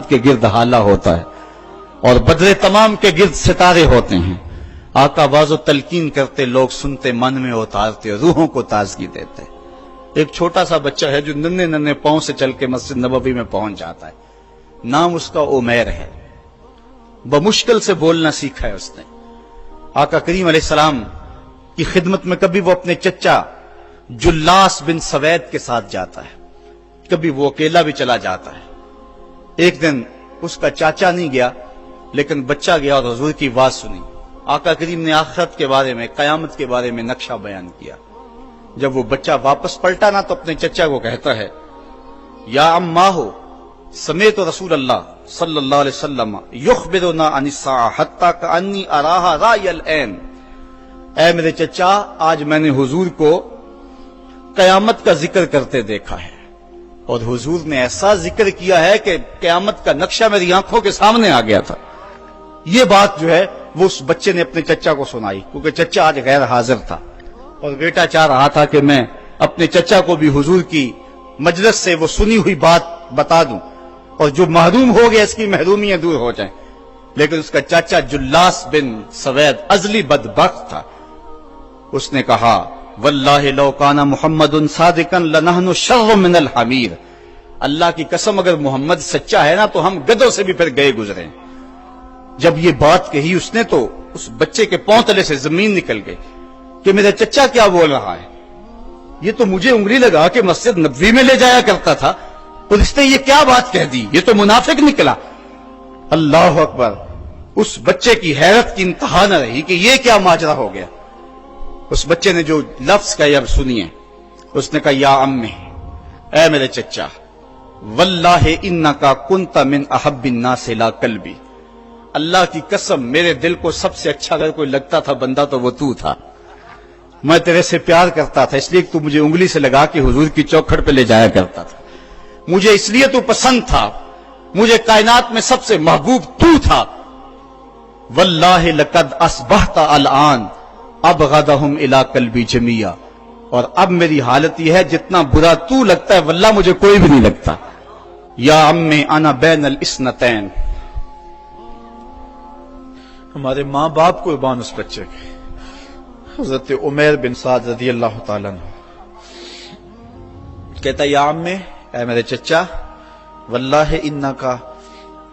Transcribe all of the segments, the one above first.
کے گرد حالا ہوتا ہے اور بدر تمام کے گرد ستارے ہوتے ہیں. آقا باز و تلقین کرتے، لوگ سنتے، من میں اتارتے، روحوں کو تازگی دیتے. ایک چھوٹا سا بچہ ہے جو ننھے ننھے پاؤں سے چل کے مسجد نبوی میں پہنچ جاتا ہے. نام اس کا عمیر ہے. بمشکل سے بولنا سیکھا ہے اس نے. آقا کریم علیہ السلام کی خدمت میں کبھی وہ اپنے چچا جلاس بن سوید کے ساتھ جاتا ہے، کبھی وہ اکیلا بھی چلا جاتا ہے. ایک دن اس کا چاچا نہیں گیا لیکن بچہ گیا اور حضور کی بات سنی. آقا کریم نے آخرت کے بارے میں، قیامت کے بارے میں نقشہ بیان کیا. جب وہ بچہ واپس پلٹا نا تو اپنے چچا کو کہتا ہے، یا اماہ سمیت رسول اللہ صلی اللہ علیہ وسلم یخبرنا عن الساعہ حتی کانی اراہا رای العین. اے میرے چچا، آج میں نے حضور کو قیامت کا ذکر کرتے دیکھا ہے اور حضور نے ایسا ذکر کیا ہے کہ قیامت کا نقشہ میری آنکھوں کے سامنے آ گیا تھا. یہ بات جو ہے وہ اس بچے نے اپنے چچا کو سنائی، کیونکہ چچا آج غیر حاضر تھا اور بیٹا چاہ رہا تھا کہ میں اپنے چچا کو بھی حضور کی مجلس سے وہ سنی ہوئی بات بتا دوں اور جو محروم ہو گیا اس کی محرومیاں دور ہو جائیں. لیکن اس کا چاچا جلاس بن سوید ازلی بدبخت تھا. اس نے کہا، واللہ لو کان محمد صادقا لنحن شر من الحمیر. اللہ کی قسم اگر محمد سچا ہے نا تو ہم گدھوں سے بھی پھر گئے گزرے. جب یہ بات کہی اس نے تو اس بچے کے پاؤں تلے سے زمین نکل گئی کہ میرا چچا کیا بول رہا ہے. یہ تو مجھے انگلی لگا کے مسجد نبوی میں لے جایا کرتا تھا اور اس نے یہ کیا بات کہہ دی، یہ تو منافق نکلا. اللہ اکبر. اس بچے کی حیرت کی انتہا نہ رہی کہ یہ کیا ماجرا ہو گیا. اس بچے نے جو لفظ کہا اب سنیے. اس نے کہا، یا امی، اے میرے چچا، واللہ انکا کنت من احب الناس الی قلبی. اللہ کی قسم میرے دل کو سب سے اچھا اگر کوئی لگتا تھا بندہ تو وہ تو تھا. میں تیرے سے پیار کرتا تھا اس لیے کہ تو مجھے انگلی سے لگا کے حضور کی چوکھٹ پہ لے جایا کرتا تھا. مجھے اس لیے تو پسند تھا، مجھے کائنات میں سب سے محبوب تو تھا. واللہ لقد اصبحت الان ابغضهم الی قلبی جمیعا. اور اب میری حالت یہ ہے جتنا برا تو لگتا ہے واللہ مجھے کوئی بھی نہیں لگتا. یا امی انا بین الاثنتین. ہمارے ماں باپ قربان اس بچے کے. حضرت عمیر بن سعد رضی اللہ تعالیٰ عنہ کہتا، یا امی، اے میرے چچا، واللہ انکا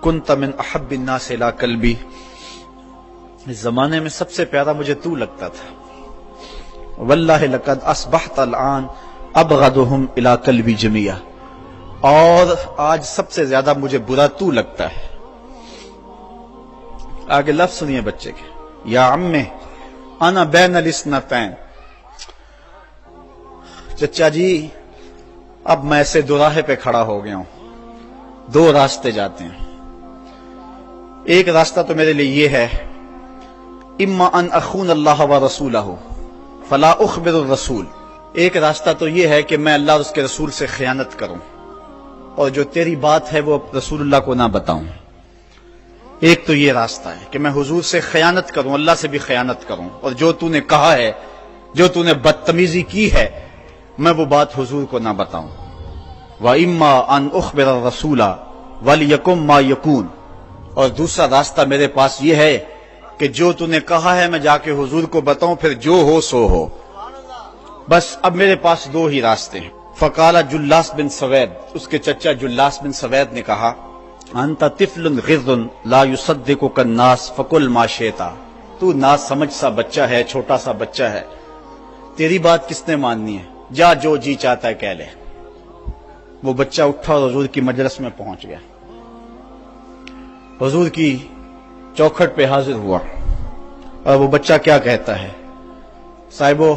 کنت من احب الناس الی قلبی. اس زمانے میں سب سے پیارا مجھے تو لگتا تھا. واللہ لقد اصبحت الان ابغضهم الی قلبی جمیعا. اور آج سب سے زیادہ مجھے برا تو لگتا ہے. آگے لفظ سنیے بچے کے، یا امی انا بین الاثنتین. چچا جی، اب میں ایسے دوراہے پہ کھڑا ہو گیا ہوں. دو راستے جاتے ہیں. ایک راستہ تو میرے لیے یہ ہے، اما ان اخون اللہ و رسولہ فلا اخبر الرسول. ایک راستہ تو یہ ہے کہ میں اللہ اور اس کے رسول سے خیانت کروں اور جو تیری بات ہے وہ رسول اللہ کو نہ بتاؤں. ایک تو یہ راستہ ہے کہ میں حضور سے خیانت کروں، اللہ سے بھی خیانت کروں، اور جو تو نے کہا ہے، جو تو نے بدتمیزی کی ہے، میں وہ بات حضور کو نہ بتاؤں. وَإِمَّا أَنْ أُخْبِرَ الرَّسُولَ وَلْيَكُنْ مَا يَكُونُ. اور دوسرا راستہ میرے پاس یہ ہے کہ جو تو نے کہا ہے میں جا کے حضور کو بتاؤں، پھر جو ہو سو ہو. بس اب میرے پاس دو ہی راستے ہیں. فقال جلاس بن سوید، اس کے چچا جلاس بن سوید نے کہا، انت طفل غض لا يصدقك الناس فقل ما شئت. تو نا سمجھ سا بچہ ہے، چھوٹا سا بچہ ہے، تیری بات کس نے ماننی ہے، جا جو جی چاہتا ہے کہہ لے. وہ بچہ اٹھا اور حضور کی مجلس میں پہنچ گیا. حضور کی چوکھٹ پہ حاضر ہوا اور وہ بچہ کیا کہتا ہے، صاحبو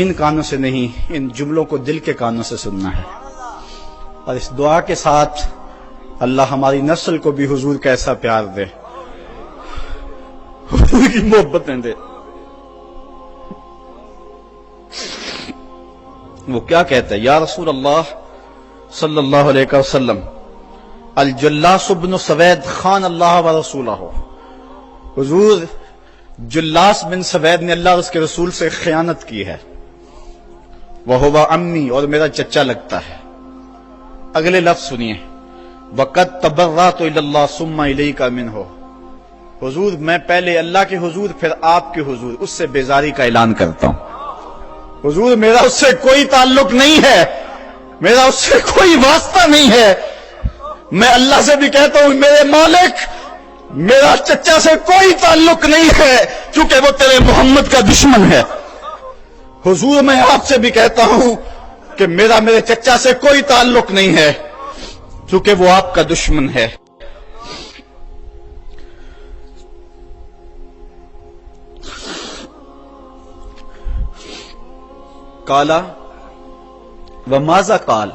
ان کانوں سے نہیں، ان جملوں کو دل کے کانوں سے سننا ہے. اور اس دعا کے ساتھ اللہ ہماری نسل کو بھی حضور کا ایسا پیار دے، حضور کی محبتیں دے. وہ کیا کہتا ہے، یا رسول اللہ صلی اللہ علیہ وسلم، الجلاس بن سوید خان اللہ و رسولہ. حضور جلاس بن سوید نے اللہ اور اس کے رسول سے خیانت کی ہے. وَهُوَ عَمِّي، اور میرا چچا لگتا ہے. اگلے لفظ سنیے، وَقَدْ تَبَرَّأْتُ إِلَى اللَّهِ ثُمَّ إِلَيْكَ مِنْهُ، حضور میں پہلے اللہ کے حضور پھر آپ کے حضور اس سے بیزاری کا اعلان کرتا ہوں. حضور میرا اس سے کوئی تعلق نہیں ہے، میرا اس سے کوئی واسطہ نہیں ہے. میں اللہ سے بھی کہتا ہوں میرے مالک میرا چچا سے کوئی تعلق نہیں ہے کیونکہ وہ تیرے محمد کا دشمن ہے. حضور میں آپ سے بھی کہتا ہوں کہ میرے چچا سے کوئی تعلق نہیں ہے کیونکہ وہ آپ کا دشمن ہے. کالا وماذا قال،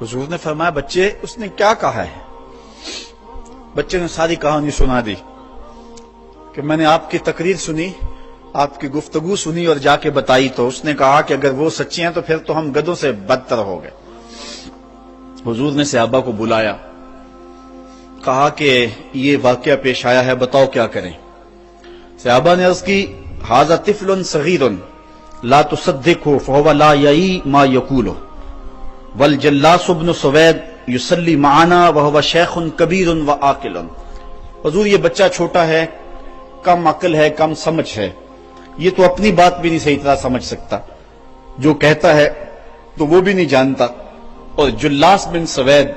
حضور نے فرمایا بچے اس نے کیا کہا ہے؟ بچے نے ساری کہانی سنا دی کہ میں نے آپ کی تقریر سنی، آپ کی گفتگو سنی اور جا کے بتائی تو اس نے کہا کہ اگر وہ سچی ہیں تو پھر تو ہم گدھوں سے بدتر ہو گئے. حضور نے صحابہ کو بلایا، کہا کہ یہ واقعہ پیش آیا ہے، بتاؤ کیا کریں. صحابہ نے عرض کی ھذا طفل صغیر لا تصدقه فهو لا يعي ما يقول والجلاس بن سوید يصلي معنا وهو شيخ كبير وعاقل. حضور یہ بچہ چھوٹا ہے، کم عقل ہے، کم سمجھ ہے، یہ تو اپنی بات بھی نہیں صحیح طرح سمجھ سکتا، جو کہتا ہے تو وہ بھی نہیں جانتا. اور جلاس بن سوید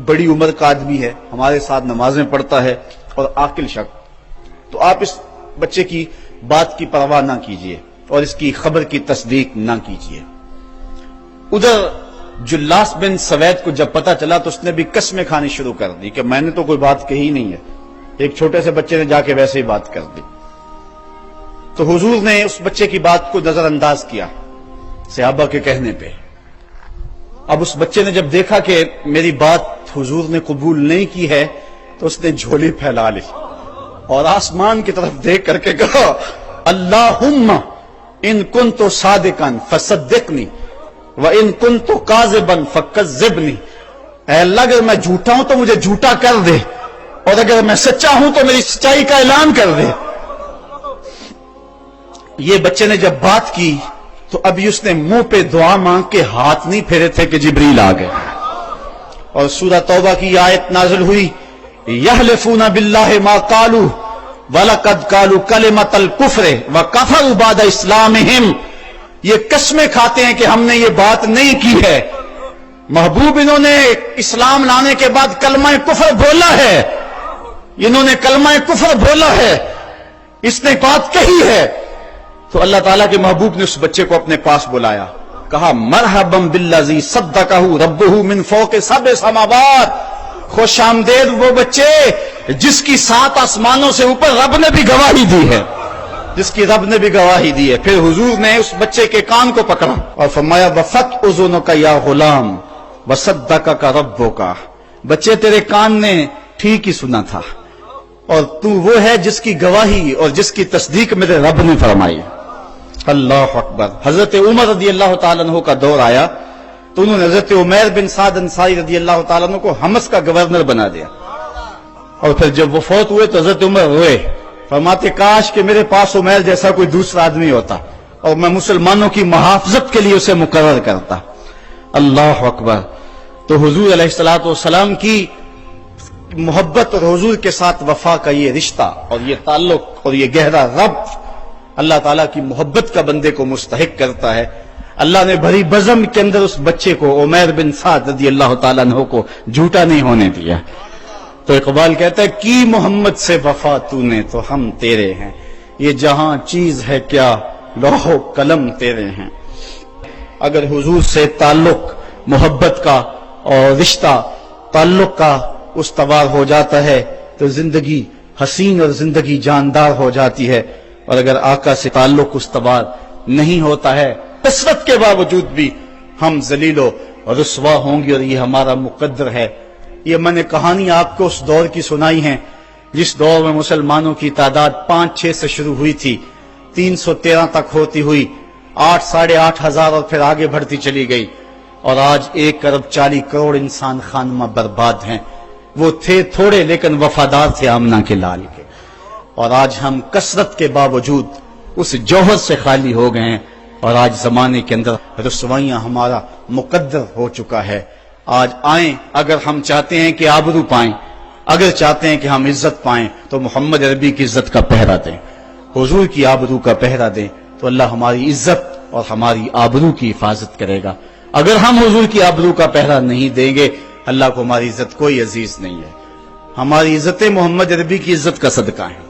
بڑی عمر کا آدمی ہے، ہمارے ساتھ نمازیں پڑھتا ہے اور عاقل شخص. تو آپ اس بچے کی بات کی پرواہ نہ کیجیے اور اس کی خبر کی تصدیق نہ کیجیے. ادھر جلاس بن سوید کو جب پتا چلا تو اس نے بھی قسمیں کھانی شروع کر دی کہ میں نے تو کوئی بات کہی نہیں ہے، ایک چھوٹے سے بچے نے جا کے ویسے ہی بات کر دی. تو حضور نے اس بچے کی بات کو نظر انداز کیا صحابہ کے کہنے پہ. اب اس بچے نے جب دیکھا کہ میری بات حضور نے قبول نہیں کی ہے تو اس نے جھولی پھیلا لی اور آسمان کی طرف دیکھ کر کے کہا اللہم ان کنت صادقا فصدقنی وان کنت کاذبا فکذبنی. اے اللہ اگر میں جھوٹا ہوں تو مجھے جھوٹا کر دے اور اگر میں سچا ہوں تو میری سچائی کا اعلان کر دے. یہ بچے نے جب بات کی تو ابھی اس نے منہ پہ دعا مانگ کے ہاتھ نہیں پھیرے تھے کہ جبریل آ گئے اور سورہ توبہ کی آیت نازل ہوئی یحلفون باللہ ما قالوا وَلَقَدْ قَالُوا كَلِمَةَ الْكُفْرِ وَكَفَرُوا بَعْدَ إِسْلَامِهِمْ. یہ قسمیں کھاتے ہیں کہ ہم نے یہ بات نہیں کی ہے. محبوب انہوں نے اسلام لانے کے بعد کلمہ کفر بولا ہے، انہوں نے کلمہ کفر بولا ہے، اس نے بات کہی ہے. تو اللہ تعالیٰ کے محبوب نے اس بچے کو اپنے پاس بلایا، کہا مرحبا بالذی صدقہ ربہ من فوق سبع سماوات. خوش آمدید وہ بچے جس کی 7 آسمانوں سے اوپر رب نے بھی گواہی دی ہے، جس کی رب نے بھی گواہی دی ہے. پھر حضور نے اس بچے کے کان کو پکڑا اور فرمایا وفت اذنک یا غلام وصدقک ربک. بچے تیرے کان نے ٹھیک ہی سنا تھا اور تو وہ ہے جس کی گواہی اور جس کی تصدیق میرے رب نے فرمائی. اللہ اکبر. حضرت عمر رضی اللہ تعالیٰ عنہ کا دور آیا تو انہوں نے حضرت عمیر بن سعد انصاری رضی اللہ تعالیٰ عنہ کو حمص کا گورنر بنا دیا اور پھر جب وہ فوت ہوئے تو حضرت عمر روئے، فرماتے کاش کہ میرے پاس عمیر جیسا کوئی دوسرا آدمی ہوتا اور میں مسلمانوں کی محافظت کے لیے اسے مقرر کرتا. اللہ اکبر. تو حضور علیہ الصلوۃ والسلام کی محبت اور حضور کے ساتھ وفا کا یہ رشتہ اور یہ تعلق اور یہ گہرا ربط اللہ تعالیٰ کی محبت کا بندے کو مستحق کرتا ہے. اللہ نے بھری بزم کے اندر اس بچے کو عمیر بن سعد رضی اللہ تعالیٰ عنہ کو جھوٹا نہیں ہونے دیا. تو اقبال کہتا ہے کی محمد سے وفا تو نے تو ہم تیرے ہیں، یہ جہاں چیز ہے کیا لوح و قلم تیرے ہیں. اگر حضور سے تعلق محبت کا اور رشتہ تعلق کا استوار ہو جاتا ہے تو زندگی حسین اور زندگی جاندار ہو جاتی ہے، اور اگر آقا سے تعلق استوار نہیں ہوتا ہے کثرت کے باوجود بھی ہم ذلیل و رسوا ہوں گے اور یہ ہمارا مقدر ہے. یہ میں نے کہانی آپ کو اس دور کی سنائی ہے جس دور میں مسلمانوں کی تعداد 5-6 سے شروع ہوئی تھی، 313 تک ہوتی ہوئی 8 ساڑھے 8 ہزار اور پھر آگے بڑھتی چلی گئی اور آج 1 ارب 40 کروڑ انسان خانمہ برباد ہیں. وہ تھے تھوڑے لیکن وفادار تھے آمنہ کے لال کے، اور آج ہم کثرت کے باوجود اس جوہر سے خالی ہو گئے ہیں اور آج زمانے کے اندر رسوائیاں ہمارا مقدر ہو چکا ہے. آج آئیں اگر ہم چاہتے ہیں کہ آبرو پائیں، اگر چاہتے ہیں کہ ہم عزت پائیں تو محمد عربی کی عزت کا پہرا دیں، حضور کی آبرو کا پہرا دیں، تو اللہ ہماری عزت اور ہماری آبرو کی حفاظت کرے گا۔ اگر ہم حضور کی آبرو کا پہرا نہیں دیں گے، اللہ کو ہماری عزت کوئی عزیز نہیں ہے۔ ہماری عزتیں محمد عربی کی عزت کا صدقہ ہیں،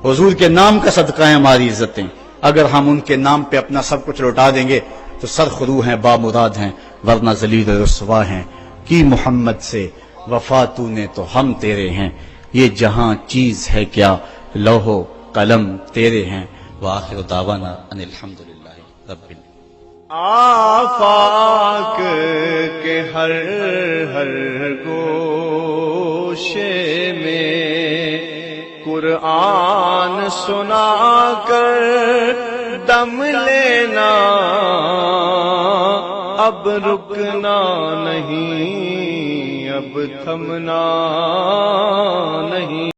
حضور کے نام کا صدقہ ہیں ہماری عزتیں۔ اگر ہم ان کے نام پہ اپنا سب کچھ لوٹا دیں گے تو سرخرو ہیں، بامراد ہیں، ورنہ ذلیل رسوا ہیں۔ کی محمد سے وفا تو نے تو ہم تیرے ہیں، یہ جہاں چیز ہے کیا لوح و قلم تیرے ہیں۔ وآخر دعوانا ان الحمدللہ رب العالمین۔ آفاق کے ہر گوشے میں قرآن سنا کر دم لینا، اب رکنا نہیں، اب تھمنا